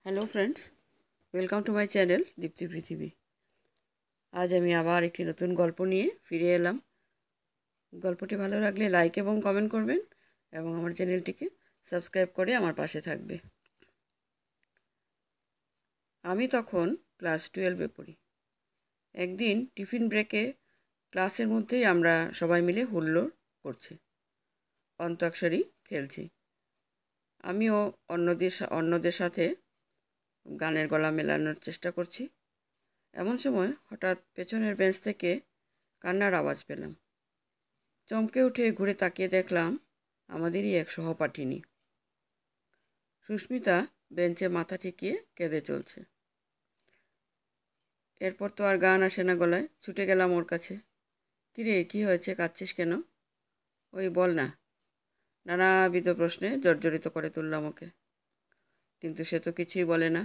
Hello friends, welcome to my channel Dipti Prithibi. আজ আমি আবার একটি নতুন গল্প নিয়ে ফিরে এলাম। গল্পটি ভালো লাগলে লাইক এবং কমেন্ট করবেন এবং আমার চ্যানেলটিকে সাবস্ক্রাইব করে আমার পাশে থাকবে। আমি তখন ক্লাস 12-এ পড়ি। একদিন টিফিন ব্রেকে ক্লাসের মধ্যেই আমরা সবাই মিলে হুল্লোড় করছি, অন্তাক্ষরী খেলছি। আমিও অন্যদের সাথে গানের গলা মেলানোর চেষ্টা করছি। এমন সময় হঠাৎ পেছনের বেঞ্চ থেকে কান্নার আওয়াজ পেলাম। চমকে উঠে ঘুরে তাকিয়ে দেখলাম আমাদেরই এক সহপাঠিনী সুস্মিতা বেঞ্চে মাথা ঠেকিয়ে কেঁদে চলছে। এরপর তো আর গান আসে না গলায়। ছুটে গেলাম ওর কাছে। কিরে, কি হয়েছে, কাঁদছিস কেন? ওই বল না। নানাবিধ প্রশ্নে জর্জরিত করে তুললাম ওকে, কিন্তু সে তো কিছুই বলে না।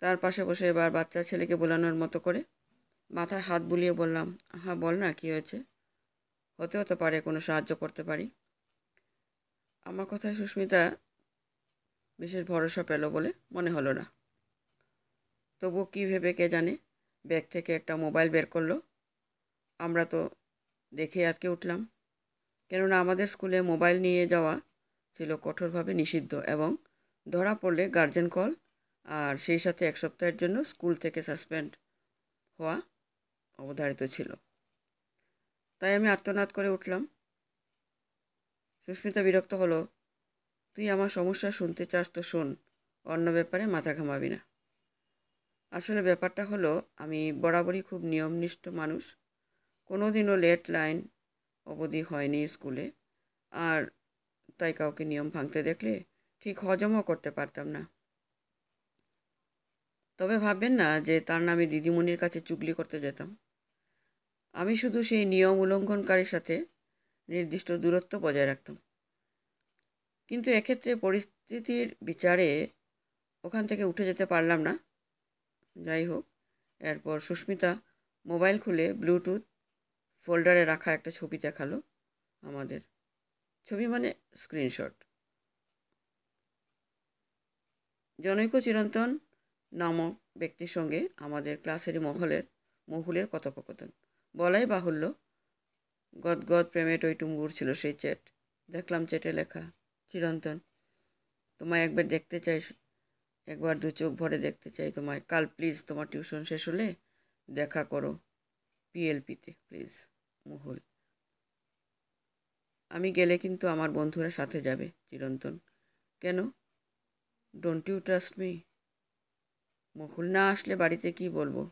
তার পাশে বসে এবার বাচ্চা ছেলেকে বোলানোর মতো করে মাথায় হাত বুলিয়ে বললাম, আহা বল না, কি হয়েছে? হতে পারে কোনো সাহায্য করতে পারি। আমার কথায় সুস্মিতা বিশেষ ভরসা পেল বলে মনে হলো না। তবু কী ভেবে কে জানে ব্যাগ থেকে একটা মোবাইল বের করলো। আমরা তো দেখে আটকে উঠলাম, কেননা আমাদের স্কুলে মোবাইল নিয়ে যাওয়া ছিল কঠোরভাবে নিষিদ্ধ এবং ধরা পড়লে গার্জেন কল, আর সেই সাথে 1 সপ্তাহের জন্য স্কুল থেকে সাসপেন্ড হওয়া অবধারিত ছিল। তাই আমি আর্তনাদ করে উঠলাম। সুস্মিতা বিরক্ত হলো, তুই আমার সমস্যা শুনতে চাস তো শোন, অন্য ব্যাপারে মাথা ঘামাবি না। আসলে ব্যাপারটা হলো, আমি বরাবরই খুব নিয়মনিষ্ঠ মানুষ। কোনোদিনও লেট লাইন অবধি হয়নি স্কুলে, আর তাই কাউকে নিয়ম ভাঙতে দেখলে ঠিক হজমও করতে পারতাম না। তবে ভাববেন না যে তার নামে দিদিমণির কাছে চুগলি করতে যেতাম। আমি শুধু সেই নিয়ম উল্লঙ্ঘনকারীর সাথে নির্দিষ্ট দূরত্ব বজায় রাখতাম। কিন্তু এক্ষেত্রে পরিস্থিতির বিচারে ওখান থেকে উঠে যেতে পারলাম না। যাই হোক, এরপর সুস্মিতা মোবাইল খুলে ব্লুটুথ ফোল্ডারে রাখা একটা ছবি দেখালো আমাদের। ছবি মানে স্ক্রিনশট। জনৈক চিরন্তন নামক ব্যক্তির সঙ্গে আমাদের ক্লাসেরই মহুলের কথোপকথন। বলাই বাহুল্য, গদগদ প্রেমে টইটুম্বুর ছিল সেই চ্যাট। দেখলাম চ্যাটে লেখা, চিরন্তন, তোমায় একবার দেখতে চাই, একবার 2 চোখ ভরে দেখতে চাই তোমায়। কাল প্লিজ তোমার টিউশন শেষ হলে দেখা করো পিএলপিতে প্লিজ। মহুল, আমি গেলে কিন্তু আমার বন্ধুরা সাথে যাবে। চিরন্তন, কেন? Don't you trust me? Mahul, না আসলে বাড়িতে কি বলবো?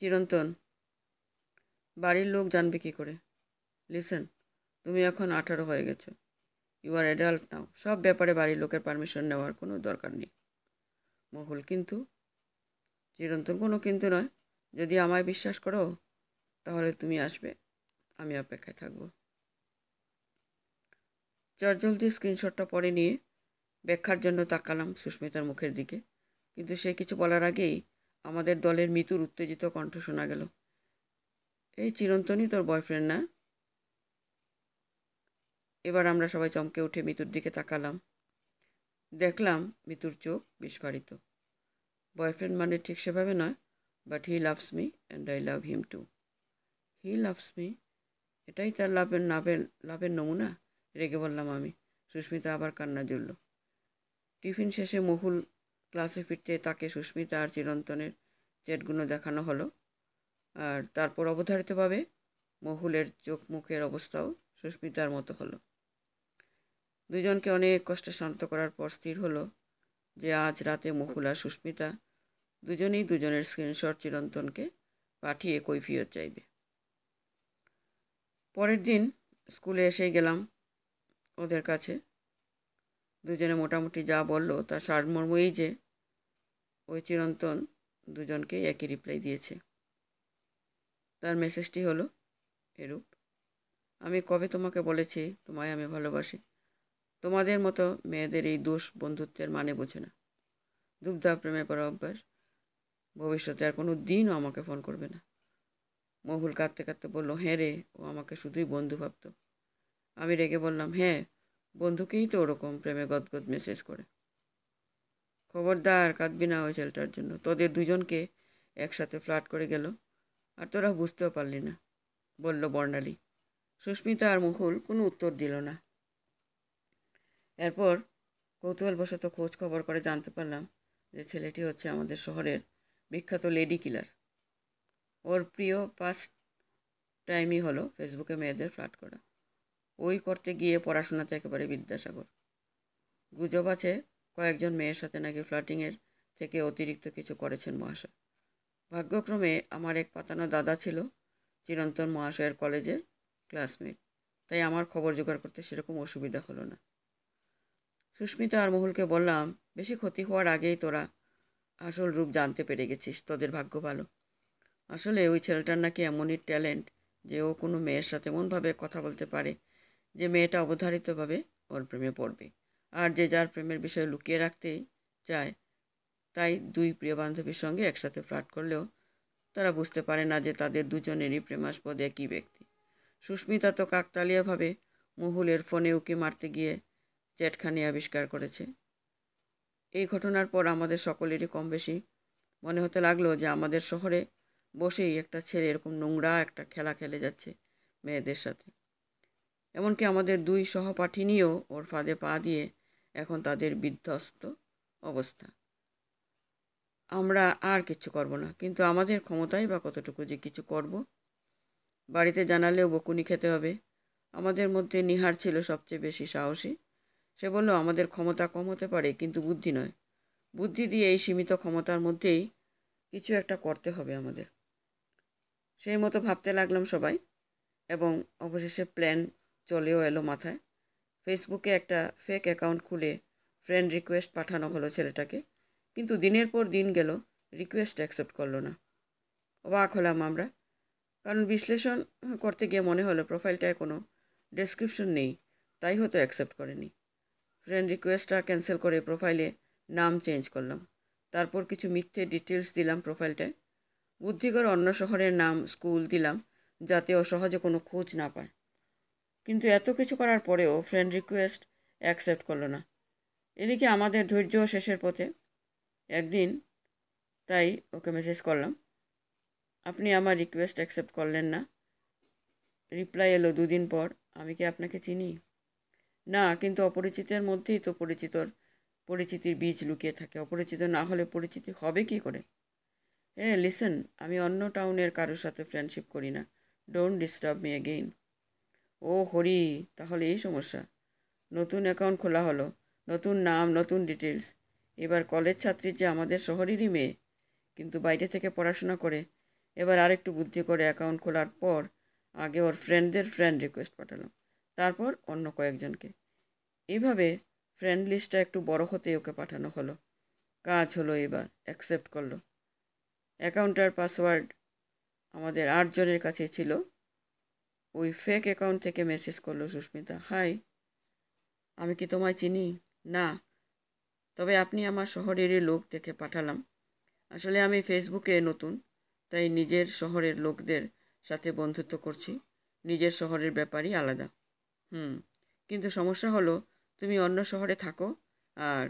চিরন্তন, বাড়ির লোক জানবে কি করে? লিসেন, তুমি এখন 18 হয়ে গেছো। ইউ আর অ্যাডাল্ট নাও। সব ব্যাপারে বাড়ির লোকের পারমিশন নেওয়ার কোনো দরকার নেই। মহুল, কিন্তু? চিরন্তন, কোনো কিন্তু নয়। যদি আমায় বিশ্বাস করো তাহলে তুমি আসবে, আমি অপেক্ষায় থাকবো। চটজলদি স্ক্রিনশটটা পরে নিয়ে ব্যাখ্যার জন্য তাকালাম সুস্মিতার মুখের দিকে, কিন্তু সে কিছু বলার আগেই আমাদের দলের মিতুর উত্তেজিত কণ্ঠ শোনা গেল, এই চিরন্তনই তোর বয়ফ্রেন্ড না? এবার আমরা সবাই চমকে উঠে মিতুর দিকে তাকালাম। দেখলাম মিতুর চোখ বিস্ফারিত। বয়ফ্রেন্ড মানে ঠিক সেভাবে নয়, but he loves me and I love him to. He loves me? এটাই তার লাভের নমুনা? রেগে বললাম আমি। সুস্মিতা আবার কান্না জুড়ল। টিফিন শেষে মহুল ক্লাসে ফিরতে তাকে সুস্মিতা আর চিরন্তনের চ্যাটগুলো দেখানো হলো, আর তারপর অবধারিতভাবে মহুলের চোখ মুখের অবস্থাও সুস্মিতার মতো হলো। দুজনকে অনেক কষ্টে শান্ত করার পর স্থির হলো যে আজ রাতে মহুল আর সুস্মিতা দুজনেই দুজনের স্ক্রিনশট চিরন্তনকে পাঠিয়ে কৈফিয়ত চাইবে। পরের দিন স্কুলে এসেই গেলাম ওদের কাছে। দুজনে মোটামুটি যা বলল তার সারমর্ম এই যে ওই চিরন্তন দুজনকে একই রিপ্লাই দিয়েছে। তার মেসেজটি হলো এরূপ, আমি কবে তোমাকে বলেছি তোমায় আমি ভালোবাসি? তোমাদের মতো মেয়েদের এই দোষ বন্ধুত্বের মানে বোঝে না। দুবদা প্রেমে পড়া অভ্যাস। ভবিষ্যতে আর কোনো দিনও আমাকে ফোন করবে না। মহুল কাঁদতে কাঁদতে বলল, হ্যাঁ রে, ও আমাকে শুধুই বন্ধু ভাবত। আমি রেগে বললাম, হ্যাঁ, বন্ধুকেই তো ওরকম প্রেমে গদগদ মেসেজ করে। খবরদার কাঁদবি না ওই ছেলেটার জন্য, তোদের দুজনকে একসাথে ফ্লার্ট করে গেল আর তোরা বুঝতেও পারলি না, বলল বর্ণালী। সুস্মিতা আর মুকুল কোনো উত্তর দিল না। এরপর কৌতূহলবশত খোঁজ খবর করে জানতে পারলাম যে ছেলেটি হচ্ছে আমাদের শহরের বিখ্যাত লেডি কিলার। ওর প্রিয় পাস্ট টাইমই হলো ফেসবুকে মেয়েদের ফ্লার্ট করা। ওই করতে গিয়ে পড়াশোনাতে একেবারে বিদ্যাসাগর। গুজব আছে কয়েকজন মেয়ের সাথে নাকি ফ্লার্টিংয়ের থেকে অতিরিক্ত কিছু করেছেন মহাশয়। ভাগ্যক্রমে আমার এক পাতানো দাদা ছিল চিরন্তন মহাশয়ের কলেজের ক্লাসমেট, তাই আমার খবর জোগাড় করতে সেরকম অসুবিধা হলো না। সুস্মিতা আর মহুলকে বললাম, বেশি ক্ষতি হওয়ার আগেই তোরা আসল রূপ জানতে পেরে গেছিস, তোদের ভাগ্য ভালো। আসলে ওই ছেলেটার নাকি এমনই ট্যালেন্ট যে ও কোনো মেয়ের সাথে এমনভাবে কথা বলতে পারে যে মেয়েটা অবধারিতভাবে ওর প্রেমে পড়বে। আর যে যার প্রেমের বিষয় লুকিয়ে রাখতেই চায়, তাই দুই প্রিয় বান্ধবীর সঙ্গে একসাথে ফ্লার্ট করলেও তারা বুঝতে পারে না যে তাদের দুজনেরই প্রেমাস্পদ একই ব্যক্তি। সুস্মিতা তো কাকতালীয়ভাবে মহুলের ফোনে উকি মারতে গিয়ে চ্যাটখানি আবিষ্কার করেছে। এই ঘটনার পর আমাদের সকলেরই কম বেশি মনে হতে লাগলো যে আমাদের শহরে বসেই একটা ছেলে এরকম নোংরা একটা খেলা খেলে যাচ্ছে মেয়েদের সাথে। এমনকি আমাদের দুই সহপাঠিনীও ওর ফাঁদে পা দিয়ে এখন তাদের বিধ্বস্ত অবস্থা। আমরা আর কিচ্ছু করব না, কিন্তু আমাদের ক্ষমতাই বা কতটুকু যে কিছু করব। বাড়িতে জানালেও বকুনি খেতে হবে। আমাদের মধ্যে নিহার ছিল সবচেয়ে বেশি সাহসী। সে বলল, আমাদের ক্ষমতা কম হতে পারে, কিন্তু বুদ্ধি নয়। বুদ্ধি দিয়ে এই সীমিত ক্ষমতার মধ্যেই কিছু একটা করতে হবে আমাদের। সেই মতো ভাবতে লাগলাম সবাই, এবং অবশেষে প্ল্যান চলেও এলো মাথায়। ফেসবুকে একটা ফেক অ্যাকাউন্ট খুলে ফ্রেন্ড রিকোয়েস্ট পাঠানো হলো ছেলেটাকে, কিন্তু দিনের পর দিন গেল, রিকোয়েস্ট অ্যাকসেপ্ট করলো না। অবাক হলাম আমরা, কারণ বিশ্লেষণ করতে গিয়ে মনে হলো প্রোফাইলটায় কোনো ডেসক্রিপশন নেই, তাই হয়তো অ্যাকসেপ্ট করেনি। ফ্রেন্ড রিকোয়েস্টটা ক্যান্সেল করে প্রোফাইলে নাম চেঞ্জ করলাম, তারপর কিছু মিথ্যে ডিটেলস দিলাম প্রোফাইলটায়। বুদ্ধি করে অন্য শহরের নাম, স্কুল দিলাম, যাতে ও সহজে কোনো খোঁজ না পায়। কিন্তু এত কিছু করার পরেও ফ্রেন্ড রিকোয়েস্ট অ্যাকসেপ্ট করলো না। এদিকে আমাদের ধৈর্য শেষের পথে। একদিন তাই ওকে মেসেজ করলাম, আপনি আমার রিকোয়েস্ট অ্যাকসেপ্ট করলেন না। রিপ্লাই এলো 2 দিন পর, আমি কি আপনাকে চিনি? না, কিন্তু অপরিচিতের মধ্যেই তো পরিচিতির বীজ লুকিয়ে থাকে। অপরিচিত না হলে পরিচিতি হবে কি করে? লিসেন, আমি অন্য টাউনের কারোর সাথে ফ্রেন্ডশিপ করি না। Don't disturb me again. ও হরি, তাহলে এই সমস্যা। নতুন অ্যাকাউন্ট খোলা হলো, নতুন নাম, নতুন ডিটেলস। এবার কলেজ ছাত্রী যে আমাদের শহরেরই মেয়ে, কিন্তু বাইরে থেকে পড়াশোনা করে। এবার আরেকটু বুদ্ধি করে অ্যাকাউন্ট খোলার পর আগে ওর ফ্রেন্ডদের ফ্রেন্ড রিকোয়েস্ট পাঠালাম, তারপর অন্য কয়েকজনকে। এইভাবে ফ্রেন্ড লিস্টটা একটু বড় হতে ওকে পাঠানো হলো। কাজ হলো, এবার অ্যাকসেপ্ট করলো। অ্যাকাউন্টটার পাসওয়ার্ড আমাদের 8 জনের কাছে ছিল। ওই ফেক অ্যাকাউন্ট থেকে মেসেজ করলো সুস্মিতা, হাই, আমি কি তোমায় চিনি? না, তবে আপনি আমার শহরেরই লোক দেখে পাঠালাম। আসলে আমি ফেসবুকে নতুন, তাই নিজের শহরের লোকদের সাথে বন্ধুত্ব করছি। নিজের শহরের ব্যাপারই আলাদা। কিন্তু সমস্যা হলো, তুমি অন্য শহরে থাকো, আর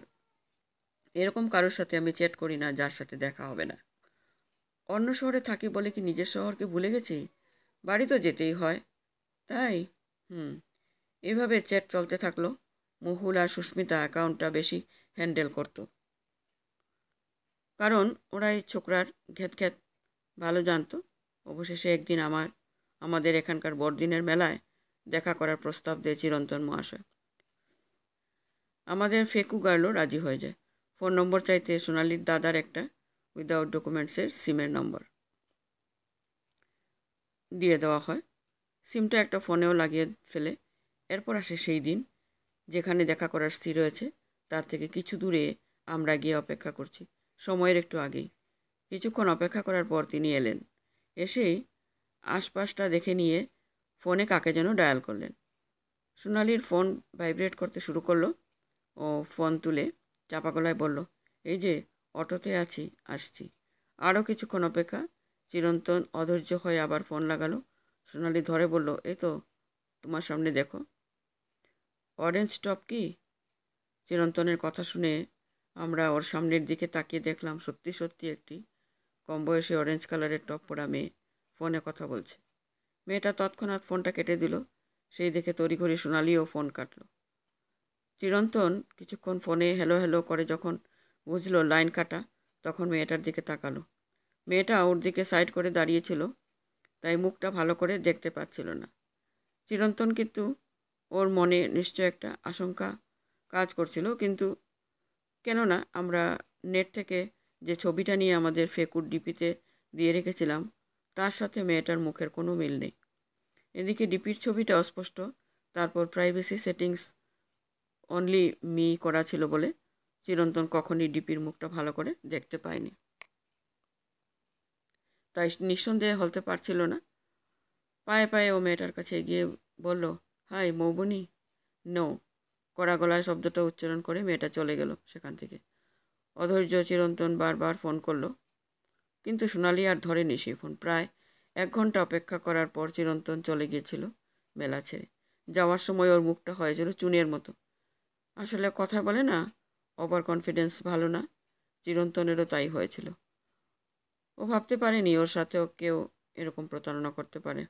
এরকম কারোর সাথে আমি চ্যাট করি না যার সাথে দেখা হবে না। অন্য শহরে থাকি বলে কি নিজের শহরকে ভুলে গেছি? বাড়ি তো যেতেই হয়, তাই। এভাবে চ্যাট চলতে থাকলো। মহুল আর সুস্মিতা অ্যাকাউন্টটা বেশি হ্যান্ডেল করতো, কারণ ওরা এই ছোকরার ঘ্যাট ঘ্যাট ভালো জানতো। অবশেষে একদিন আমাদের এখানকার বড়দিনের মেলায় দেখা করার প্রস্তাব দেয় চিরন্তন মহাশয়। আমাদের ফেকু গার্লও রাজি হয়ে যায়। ফোন নম্বর চাইতে সোনালির দাদার একটা উইদাউট ডকুমেন্টসের সিমের নম্বর দিয়ে দেওয়া হয়। সিমটা একটা ফোনেও লাগিয়ে ফেলে। এরপর আসে সেই দিন, যেখানে দেখা করার স্থির হয়েছে তার থেকে কিছু দূরে আমরা গিয়ে অপেক্ষা করছি, সময়ের একটু আগেই। কিছুক্ষণ অপেক্ষা করার পর তিনি এলেন। এসেই আশপাশটা দেখে নিয়ে ফোনে কাকে যেন ডায়াল করলেন। সোনালির ফোন ভাইব্রেট করতে শুরু করলো। ও ফোন তুলে চাপা গলায় বলল, এই যে অটোতে আছি, আসছি। আরও কিছুক্ষণ অপেক্ষা। চিরন্তন অধৈর্য হয়ে আবার ফোন লাগালো। সোনালি ধরে বলল, এই তো তোমার সামনে, দেখো। অরেঞ্জ টপ কি? চিরন্তনের কথা শুনে আমরা ওর সামনের দিকে তাকিয়ে দেখলাম সত্যি সত্যি একটি কম বয়সী অরেঞ্জ কালারের টপ পরা মেয়ে ফোনে কথা বলছে। মেয়েটা তৎক্ষণাৎ ফোনটা কেটে দিল। সেই দেখে তড়িঘড়ি সোনালিও ফোন কাটল। চিরন্তন কিছুক্ষণ ফোনে হ্যালো হ্যালো করে যখন বুঝলো লাইন কাটা, তখন মেয়েটার দিকে তাকালো। মেয়েটা ওর দিকে সাইড করে দাঁড়িয়েছিল, তাই মুখটা ভালো করে দেখতে পাচ্ছিল না। চিরন্তন কিন্তু ওর মনে নিশ্চয় একটা আশঙ্কা কাজ করছিল, কিন্তু কেননা আমরা নেট থেকে যে ছবিটা নিয়ে আমাদের ফেকুর ডিপিতে দিয়ে রেখেছিলাম তার সাথে মেয়েটার মুখের কোনো মিল নেই। এদিকে ডিপির ছবিটা অস্পষ্ট, তারপর প্রাইভেসি সেটিংস অনলি মি করা ছিল বলে চিরন্তন কখনই ডিপির মুখটা ভালো করে দেখতে পায়নি, তাই নিঃসন্দেহে হলতে পারছিল না। পায়ে পায়ে ও মেয়েটার কাছে এগিয়ে বলল, হাই মৌবনি। নো। কড়া গলায় শব্দটা উচ্চারণ করে মেয়েটা চলে গেল সেখান থেকে। অধৈর্য চিরন্তন বারবার ফোন করলো, কিন্তু সোনালি আর ধরেনি সেই ফোন। প্রায় 1 ঘন্টা অপেক্ষা করার পর চিরন্তন চলে গিয়েছিল মেলা ছেড়ে। যাওয়ার সময় ওর মুখটা হয়েছিল চুনের মতো। আসলে কথা বলে না, ওভার কনফিডেন্স ভালো না। চিরন্তনেরও তাই হয়েছিল। ও ভাবতে পারেনি ওর সাথেও কেউ এরকম প্রতারণা করতে পারে,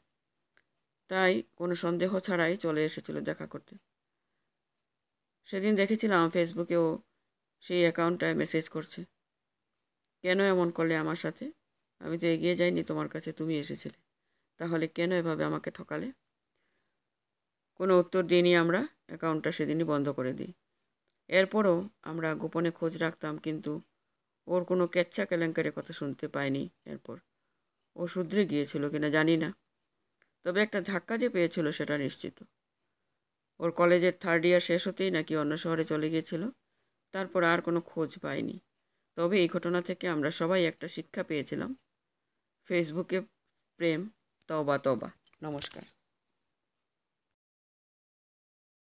তাই কোনো সন্দেহ ছাড়াই চলে এসেছিল দেখা করতে। সেদিন দেখেছিলাম ফেসবুকেও সেই অ্যাকাউন্টটায় মেসেজ করছে, কেন এমন করলে আমার সাথে? আমি তো এগিয়ে যাইনি তোমার কাছে, তুমি এসেছিলে, তাহলে কেন এভাবে আমাকে ঠকালে? কোনো উত্তর দিইনি আমরা, অ্যাকাউন্টটা সেদিনই বন্ধ করে দিই। এরপরও আমরা গোপনে খোঁজ রাখতাম, কিন্তু ওর কোনো কেচ্ছা কেলেঙ্কারের কথা শুনতে পাইনি। এরপর ও শুধরে গিয়েছিল কিনা জানি না, তবে একটা ধাক্কা যে পেয়েছিল সেটা নিশ্চিত। ওর কলেজের 3rd ইয়ার শেষ হতেই নাকি অন্য শহরে চলে গিয়েছিল, তারপর আর কোনো খোঁজ পাইনি। তবে এই ঘটনা থেকে আমরা সবাই একটা শিক্ষা পেয়েছিলাম, ফেসবুকে প্রেম তওবা তওবা। নমস্কার।